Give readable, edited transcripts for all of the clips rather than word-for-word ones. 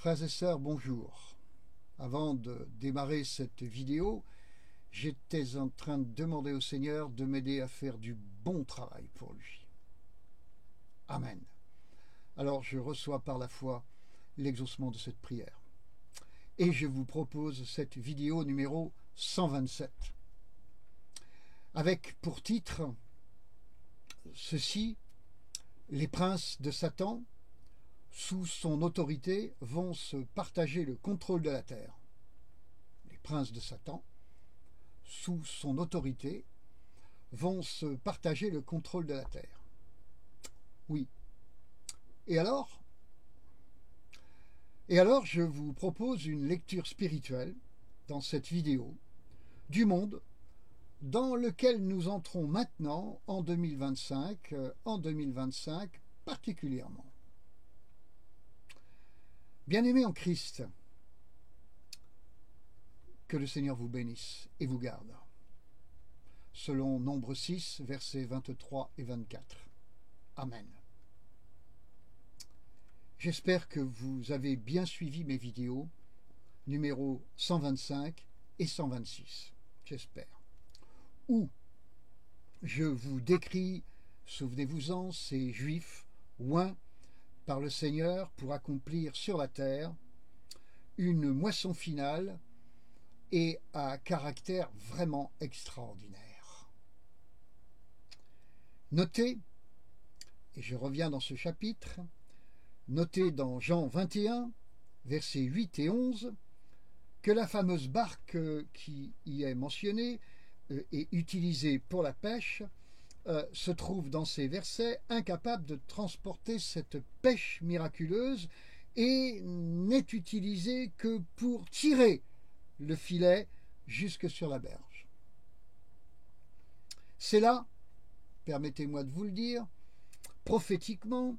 Frères et sœurs, bonjour. Avant de démarrer cette vidéo, j'étais en train de demander au Seigneur de m'aider à faire du bon travail pour lui. Amen. Alors je reçois par la foi l'exaucement de cette prière. Et je vous propose cette vidéo numéro 127. Avec pour titre ceci: les princes de Satan, sous son autorité, vont se partager le contrôle de la terre. Les princes de Satan, sous son autorité, vont se partager le contrôle de la terre. Oui. Et alors, je vous propose une lecture spirituelle dans cette vidéo du monde dans lequel nous entrons maintenant en 2025 particulièrement. Bien-aimés en Christ, que le Seigneur vous bénisse et vous garde. Selon Nombre 6, versets 23 et 24. Amen. J'espère que vous avez bien suivi mes vidéos, numéros 125 et 126. J'espère. Où je vous décris, souvenez-vous-en, ces Juifs oints par le Seigneur pour accomplir sur la terre une moisson finale et à caractère vraiment extraordinaire. Notez, et je reviens dans ce chapitre, notez dans Jean 21, versets 8 et 11, que la fameuse barque qui y est mentionnée et utilisée pour la pêche se trouve dans ces versets incapable de transporter cette pêche miraculeuse et n'est utilisée que pour tirer le filet jusque sur la berge. C'est là, permettez-moi de vous le dire, prophétiquement,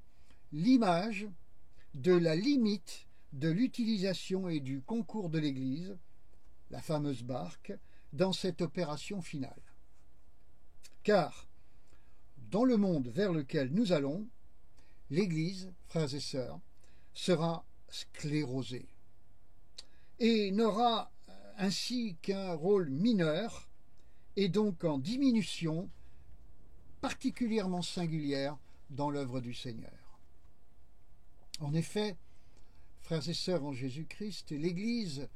l'image de la limite de l'utilisation et du concours de l'Église, la fameuse barque, dans cette opération finale. Car, dans le monde vers lequel nous allons, l'Église, frères et sœurs, sera sclérosée et n'aura ainsi qu'un rôle mineur et donc en diminution particulièrement singulière dans l'œuvre du Seigneur. En effet, frères et sœurs en Jésus-Christ, l'Église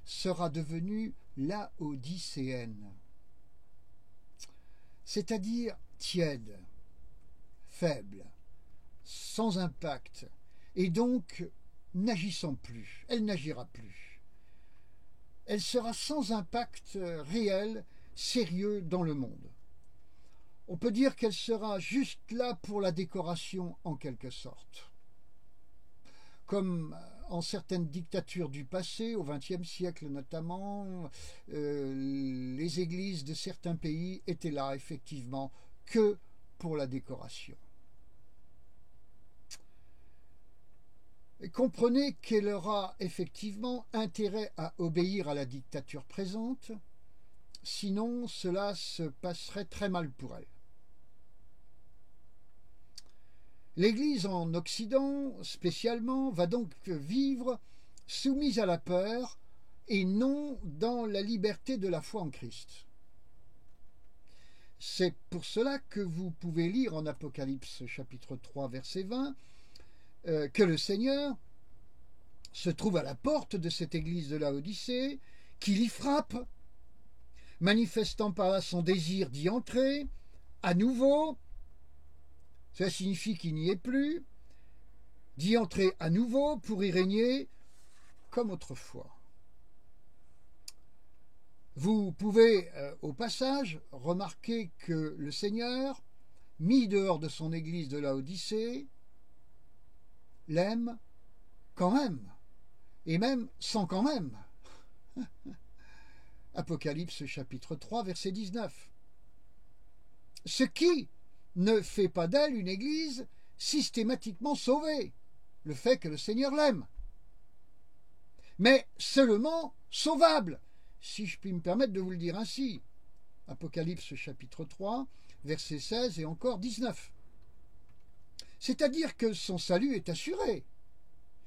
sera devenue laodicéenne, c'est-à-dire tiède, faible, sans impact, et donc n'agissant plus. Elle n'agira plus. Elle sera sans impact réel, sérieux dans le monde. On peut dire qu'elle sera juste là pour la décoration en quelque sorte. Comme en certaines dictatures du passé, au XXe siècle notamment, les églises de certains pays étaient là effectivement que pour la décoration. Et comprenez qu'elle aura effectivement intérêt à obéir à la dictature présente, sinon cela se passerait très mal pour elle. L'Église en Occident, spécialement, va donc vivre soumise à la peur et non dans la liberté de la foi en Christ. C'est pour cela que vous pouvez lire en Apocalypse chapitre 3 verset 20 que le Seigneur se trouve à la porte de cette église de Laodicée, qu'il y frappe, manifestant par là son désir d'y entrer à nouveau. Cela signifie qu'il n'y est plus, d'y entrer à nouveau pour y régner comme autrefois. Vous pouvez, au passage, remarquer que le Seigneur, mis dehors de son église de Laodicée, l'aime quand même, et même sans quand même. Apocalypse chapitre 3, verset 19. Ce qui ne fait pas d'elle une église systématiquement sauvée, le fait que le Seigneur l'aime, mais seulement sauvable, si je puis me permettre de vous le dire ainsi. Apocalypse chapitre 3, versets 16 et encore 19. C'est-à-dire que son salut est assuré,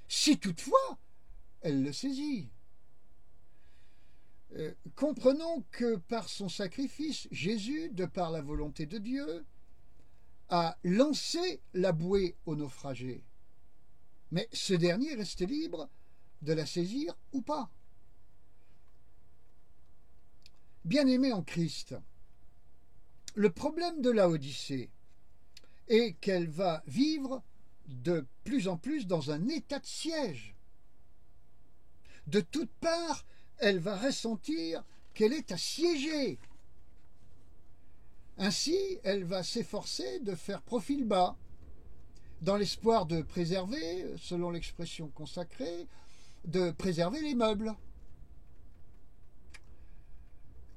si toutefois elle le saisit. Comprenons que par son sacrifice, Jésus, de par la volonté de Dieu, a lancé la bouée au naufragé. Mais ce dernier restait libre de la saisir ou pas. Bien-aimés en Christ, le problème de Laodicée est qu'elle va vivre de plus en plus dans un état de siège. De toutes parts, elle va ressentir qu'elle est assiégée. Ainsi, elle va s'efforcer de faire profil bas, dans l'espoir de préserver, selon l'expression consacrée, de préserver les meubles.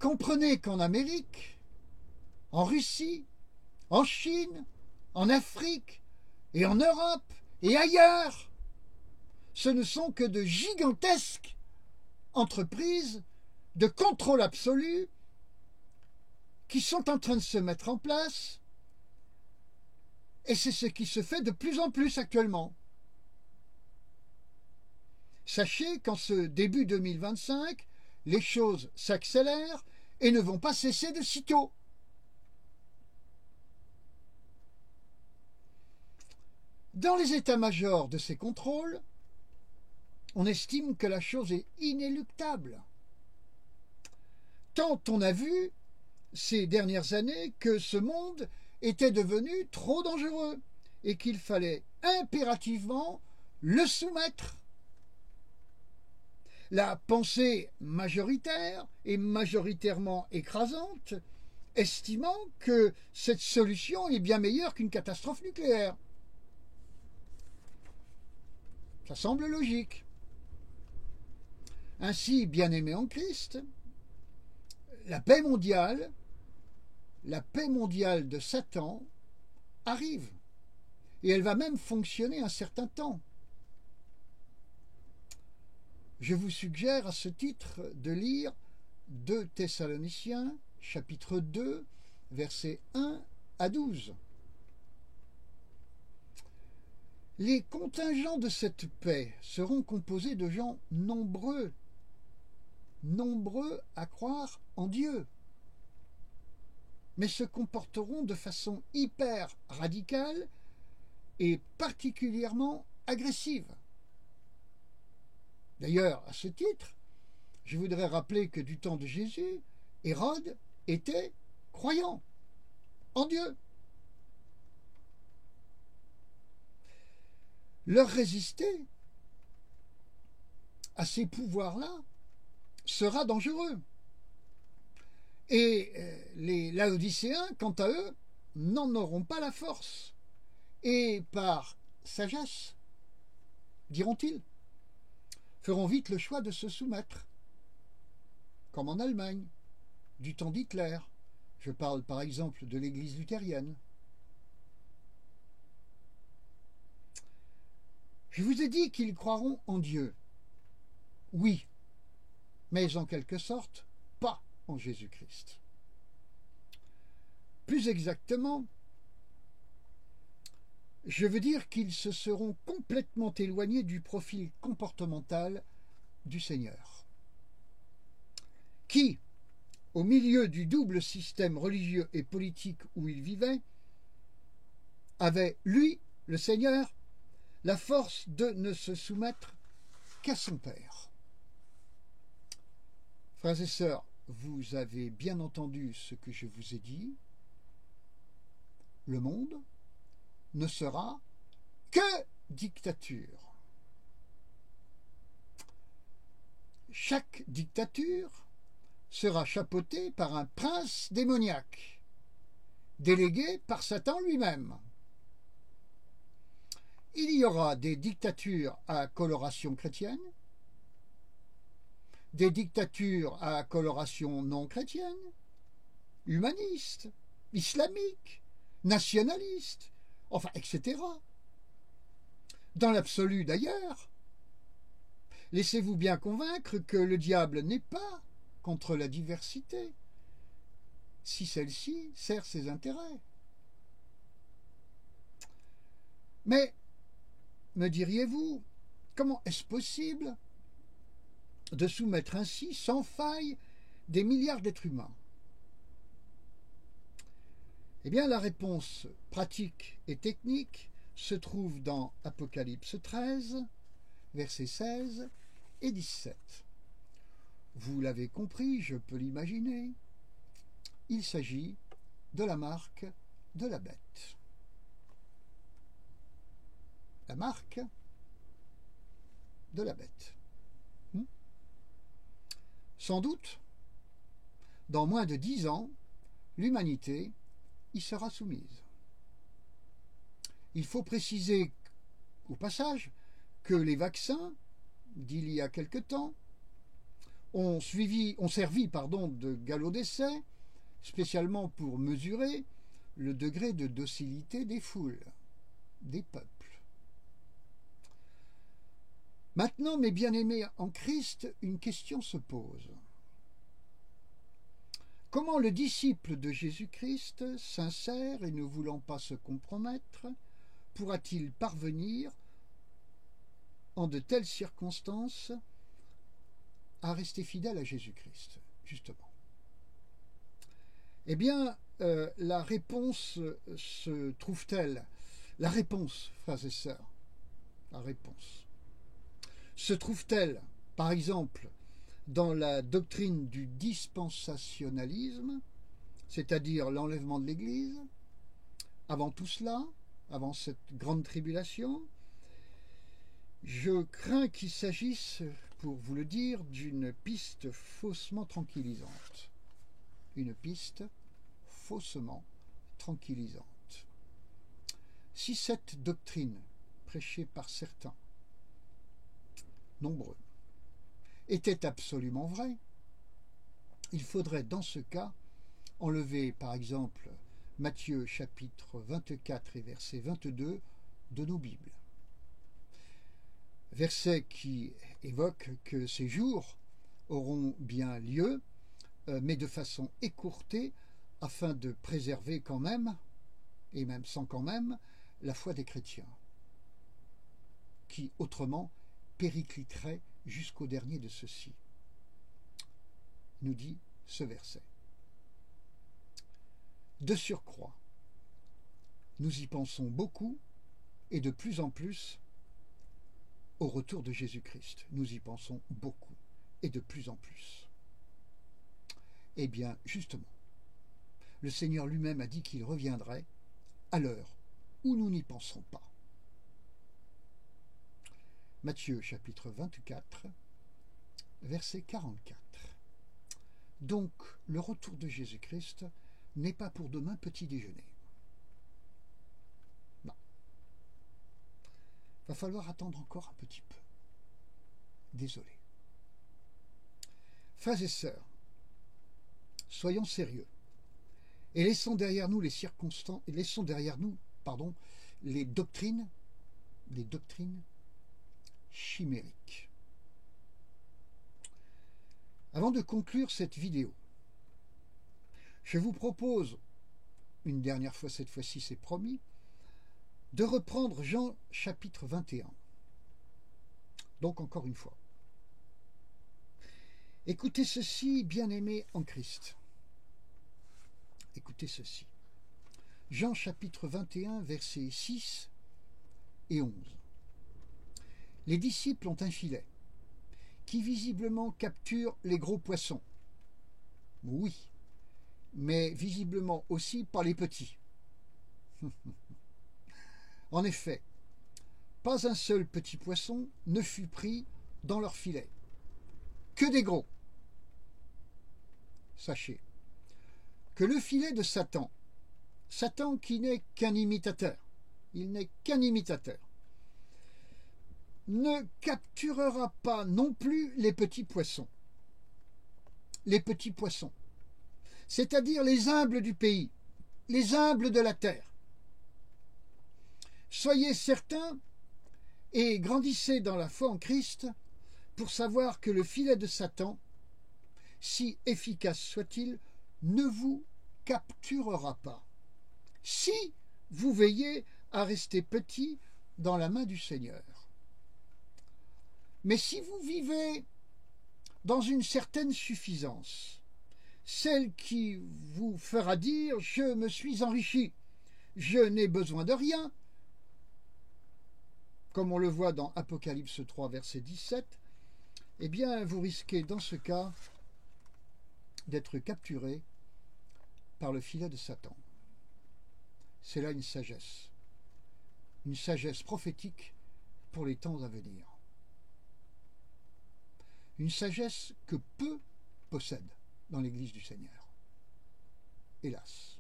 Comprenez qu'en Amérique, en Russie, en Chine, en Afrique et en Europe et ailleurs, ce ne sont que de gigantesques entreprises de contrôle absolu qui sont en train de se mettre en place, et c'est ce qui se fait de plus en plus actuellement. Sachez qu'en ce début 2025, les choses s'accélèrent et ne vont pas cesser de sitôt. Dans les états-majors de ces contrôles, on estime que la chose est inéluctable. Tant on a vu ces dernières années que ce monde était devenu trop dangereux et qu'il fallait impérativement le soumettre. La pensée majoritaire et majoritairement écrasante, estimant que cette solution est bien meilleure qu'une catastrophe nucléaire. Ça semble logique. Ainsi, bien-aimés en Christ, la paix mondiale de Satan arrive. Et elle va même fonctionner un certain temps. Je vous suggère à ce titre de lire 2 Thessaloniciens, chapitre 2, versets 1 à 12. Les contingents de cette paix seront composés de gens nombreux à croire en Dieu, mais se comporteront de façon hyper radicale et particulièrement agressive. D'ailleurs, à ce titre, je voudrais rappeler que du temps de Jésus, Hérode était croyant en Dieu. Leur résister à ces pouvoirs-là sera dangereux. Et les Laodicéens, quant à eux, n'en auront pas la force. Et par sagesse, diront-ils, feront vite le choix de se soumettre, comme en Allemagne, du temps d'Hitler. Je parle par exemple de l'Église luthérienne. Je vous ai dit qu'ils croiront en Dieu. Oui, mais en quelque sorte, pas en Jésus-Christ. Plus exactement, je veux dire qu'ils se seront complètement éloignés du profil comportemental du Seigneur, qui, au milieu du double système religieux et politique où il vivait, avait, lui, le Seigneur, la force de ne se soumettre qu'à son Père. Frères et sœurs, vous avez bien entendu ce que je vous ai dit. Le monde ne sera que dictature. Chaque dictature sera chapeautée par un prince démoniaque, délégué par Satan lui-même. Il y aura des dictatures à coloration chrétienne, des dictatures à coloration non chrétienne, humanistes, islamiques, nationalistes, enfin, etc. Dans l'absolu d'ailleurs, laissez-vous bien convaincre que le diable n'est pas contre la diversité, si celle-ci sert ses intérêts. Mais, me diriez-vous, comment est-ce possible de soumettre ainsi sans faille des milliards d'êtres humains? Eh bien, la réponse pratique et technique se trouve dans Apocalypse 13, versets 16 et 17. Vous l'avez compris, je peux l'imaginer, il s'agit de la marque de la bête. La marque de la bête. Sans doute, dans moins de 10 ans, l'humanité y sera soumise. Il faut préciser au passage que les vaccins d'il y a quelque temps ont servi de galop d'essai, spécialement pour mesurer le degré de docilité des foules, des peuples. Maintenant, mes bien-aimés en Christ, une question se pose. Comment le disciple de Jésus-Christ, sincère et ne voulant pas se compromettre, pourra-t-il parvenir, en de telles circonstances, à rester fidèle à Jésus-Christ, justement? Eh bien, la réponse se trouve-t-elle, la réponse, frères et sœurs, la réponse, se trouve-t-elle, par exemple, dans la doctrine du dispensationalisme, c'est-à-dire l'enlèvement de l'Église, avant tout cela, avant cette grande tribulation? Je crains qu'il s'agisse, pour vous le dire, d'une piste faussement tranquillisante. Une piste faussement tranquillisante. Si cette doctrine, prêchée par certains, nombreux, était absolument vraie, il faudrait dans ce cas enlever par exemple Matthieu chapitre 24 et verset 22 de nos Bibles. Verset qui évoque que ces jours auront bien lieu, mais de façon écourtée, afin de préserver quand même, et même sans quand même, la foi des chrétiens, qui autrement péricliterait jusqu'au dernier de ceux-ci, nous dit ce verset. De surcroît, nous y pensons beaucoup et de plus en plus au retour de Jésus-Christ. Nous y pensons beaucoup et de plus en plus. Eh bien, justement, le Seigneur lui-même a dit qu'il reviendrait à l'heure où nous n'y pensons pas. Matthieu chapitre 24, verset 44. Donc, le retour de Jésus-Christ n'est pas pour demain petit déjeuner. Non. Va falloir attendre encore un petit peu. Désolé. Frères et sœurs, soyons sérieux et laissons derrière nous les circonstances, et laissons derrière nous, les doctrines chimériques. Avant de conclure cette vidéo, je vous propose, une dernière fois, cette fois-ci c'est promis, de reprendre Jean chapitre 21. Donc encore une fois. Écoutez ceci, bien-aimés en Christ. Écoutez ceci. Jean chapitre 21, versets 6 et 11. Les disciples ont un filet qui visiblement capture les gros poissons. Oui, mais visiblement aussi pas les petits. En effet, pas un seul petit poisson ne fut pris dans leur filet, que des gros. Sachez que le filet de Satan, Satan qui n'est qu'un imitateur, il n'est qu'un imitateur, ne capturera pas non plus les petits poissons. Les petits poissons, c'est-à-dire les humbles du pays, les humbles de la terre. Soyez certains et grandissez dans la foi en Christ pour savoir que le filet de Satan, si efficace soit-il, ne vous capturera pas, si vous veillez à rester petit dans la main du Seigneur. Mais si vous vivez dans une certaine suffisance, celle qui vous fera dire « je me suis enrichi, je n'ai besoin de rien », comme on le voit dans Apocalypse 3, verset 17, eh bien, vous risquez dans ce cas d'être capturé par le filet de Satan. C'est là une sagesse prophétique pour les temps à venir. Une sagesse que peu possèdent dans l'Église du Seigneur. Hélas.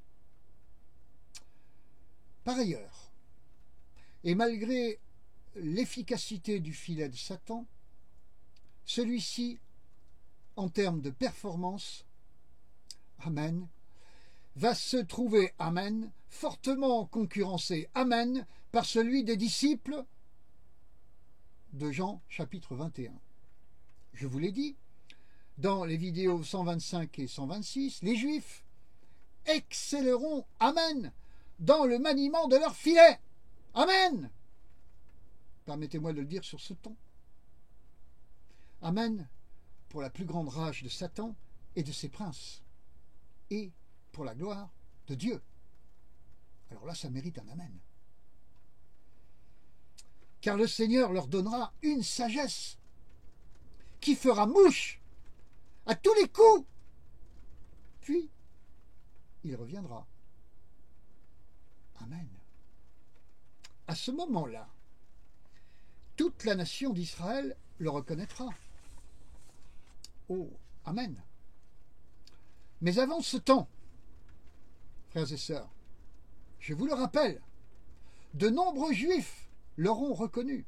Par ailleurs, et malgré l'efficacité du filet de Satan, celui-ci, en termes de performance, amen, va se trouver, amen, fortement concurrencé, amen, par celui des disciples de Jean chapitre 21. Je vous l'ai dit, dans les vidéos 125 et 126, les Juifs excelleront, amen, dans le maniement de leur filet, amen. Permettez-moi de le dire sur ce ton. Amen, pour la plus grande rage de Satan et de ses princes, et pour la gloire de Dieu. Alors là, ça mérite un amen. Car le Seigneur leur donnera une sagesse qui fera mouche à tous les coups. Puis, il reviendra. Amen. À ce moment-là, toute la nation d'Israël le reconnaîtra. Oh, amen. Mais avant ce temps, frères et sœurs, je vous le rappelle, de nombreux Juifs l'auront reconnu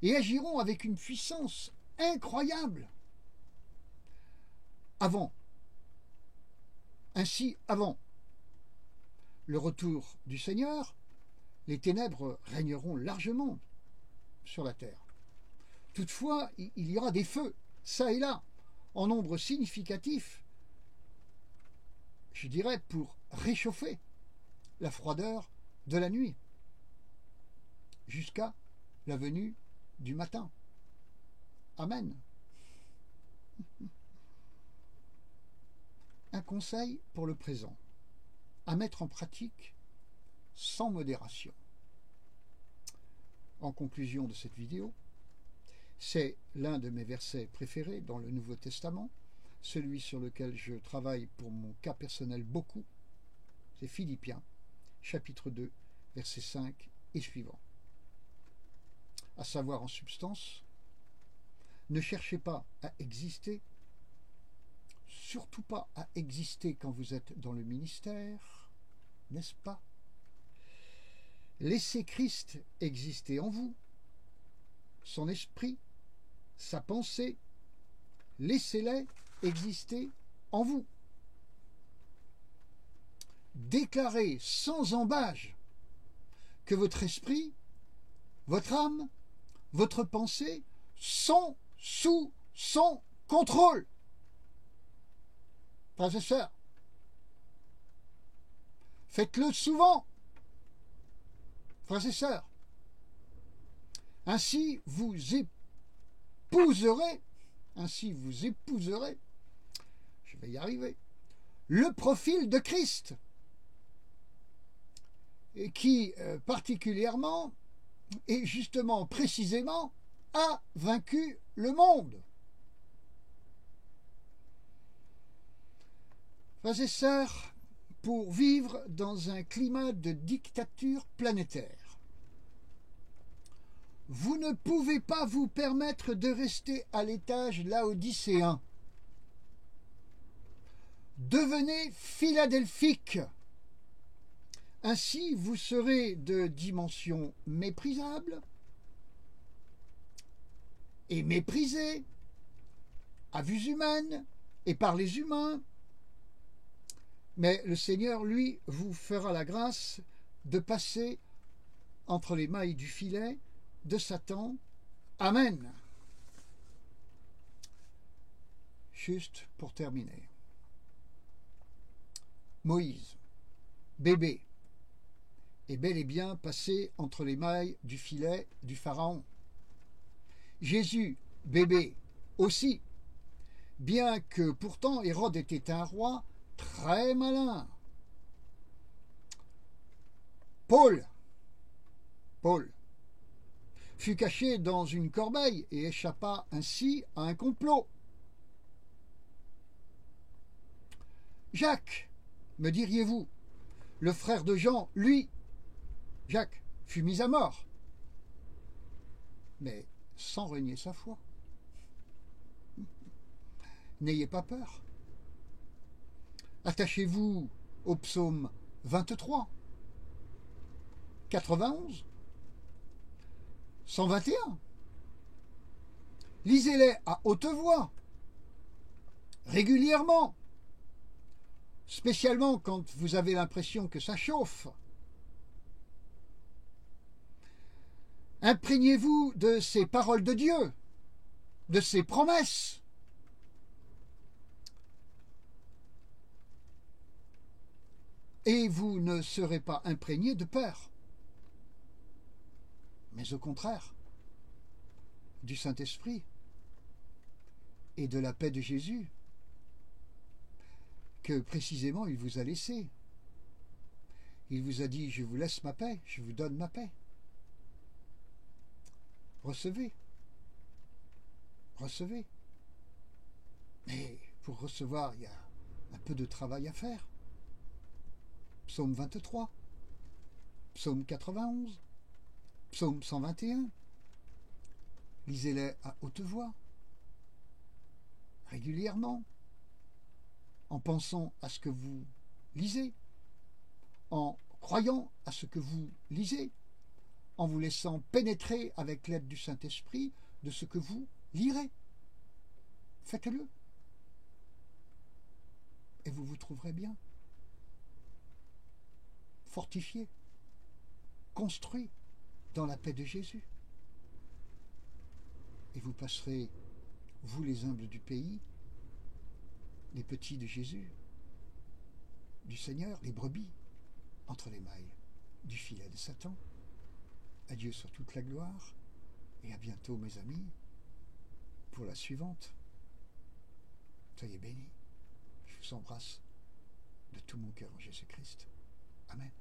et agiront avec une puissance incroyable. Ainsi, avant le retour du Seigneur, les ténèbres régneront largement sur la terre. Toutefois, il y aura des feux, ça et là, en nombre significatif, je dirais, pour réchauffer la froideur de la nuit, jusqu'à la venue du matin. Amen. Un conseil pour le présent, à mettre en pratique sans modération. En conclusion de cette vidéo, c'est l'un de mes versets préférés dans le Nouveau Testament, celui sur lequel je travaille pour mon cas personnel beaucoup, c'est Philippiens, chapitre 2, versets 5 et suivants. À savoir en substance, ne cherchez pas à exister, surtout pas à exister quand vous êtes dans le ministère, n'est-ce pas? Laissez Christ exister en vous, son esprit, sa pensée, laissez-les exister en vous. Déclarez sans embâge que votre esprit, votre âme, votre pensée sont sous son contrôle. Frères et sœurs, faites-le souvent. Frères et sœurs, ainsi vous épouserez, je vais y arriver, le profil de Christ, et qui particulièrement et justement précisément a vaincu le monde. Frères et sœurs, pour vivre dans un climat de dictature planétaire, vous ne pouvez pas vous permettre de rester à l'étage laodicéen. Devenez philadelphique. Ainsi, vous serez de dimension méprisable et méprisé à vue humaine et par les humains. Mais le Seigneur, lui, vous fera la grâce de passer entre les mailles du filet de Satan. Amen. Juste pour terminer. Moïse, bébé, est bel et bien passé entre les mailles du filet du Pharaon. Jésus, bébé, aussi, bien que pourtant Hérode était un roi très malin. Paul fut caché dans une corbeille et échappa ainsi à un complot. Jacques, me diriez-vous, le frère de Jean, lui, Jacques, fut mis à mort, mais sans renier sa foi. N'ayez pas peur. Attachez-vous au psaume 23, 91, 121. Lisez-les à haute voix, régulièrement, spécialement quand vous avez l'impression que ça chauffe. Imprégnez-vous de ces paroles de Dieu, de ses promesses. Et vous ne serez pas imprégné de peur, mais au contraire, du Saint-Esprit et de la paix de Jésus que précisément il vous a laissé. Il vous a dit, je vous laisse ma paix, je vous donne ma paix. Recevez. Recevez. Mais pour recevoir, il y a un peu de travail à faire. Psaume 23, psaume 91, psaume 121. Lisez-les à haute voix, régulièrement, en pensant à ce que vous lisez, en croyant à ce que vous lisez, en vous laissant pénétrer avec l'aide du Saint-Esprit de ce que vous lirez. Faites-le. Et vous vous trouverez bien. Fortifié, construit dans la paix de Jésus. Et vous passerez, vous les humbles du pays, les petits de Jésus, du Seigneur, les brebis, entre les mailles du filet de Satan. À Dieu sur toute la gloire, et à bientôt mes amis, pour la suivante. Soyez bénis, je vous embrasse de tout mon cœur en Jésus-Christ. Amen.